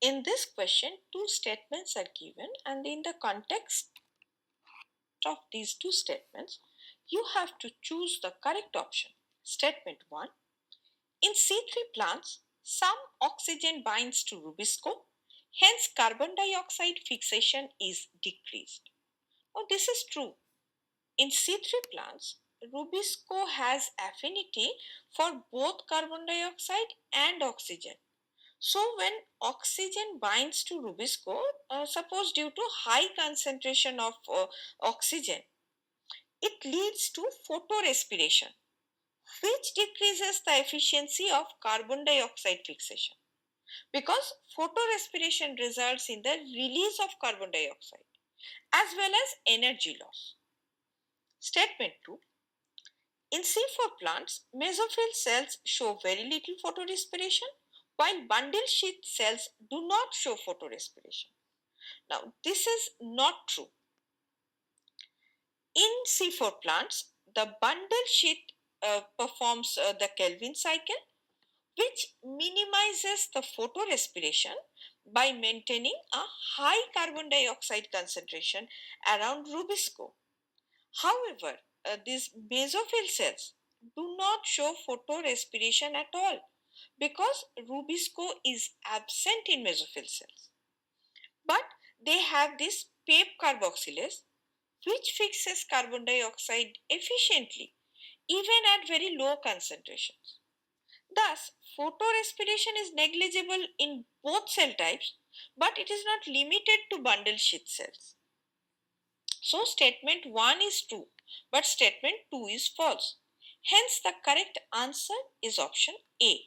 In this question, two statements are given, and in the context of these two statements, you have to choose the correct option. Statement 1. In C3 plants, some oxygen binds to rubisco, hence carbon dioxide fixation is decreased. Now, this is true. In C3 plants, rubisco has affinity for both carbon dioxide and oxygen. So, when oxygen binds to rubisco, suppose due to high concentration of oxygen, it leads to photorespiration, which decreases the efficiency of carbon dioxide fixation because photorespiration results in the release of carbon dioxide as well as energy loss. Statement 2. In C4 plants, mesophyll cells show very little photorespiration while bundle sheath cells do not show photorespiration. Now, this is not true. In C4 plants, the bundle sheath performs the Kelvin cycle, which minimizes the photorespiration by maintaining a high carbon dioxide concentration around rubisco. However, these mesophyll cells do not show photorespiration at all because rubisco is absent in mesophyll cells. But they have this PAPE carboxylase which fixes carbon dioxide efficiently even at very low concentrations. Thus, photorespiration is negligible in both cell types, but it is not limited to bundle sheath cells. So, statement 1 is true, but statement 2 is false. Hence, the correct answer is option A.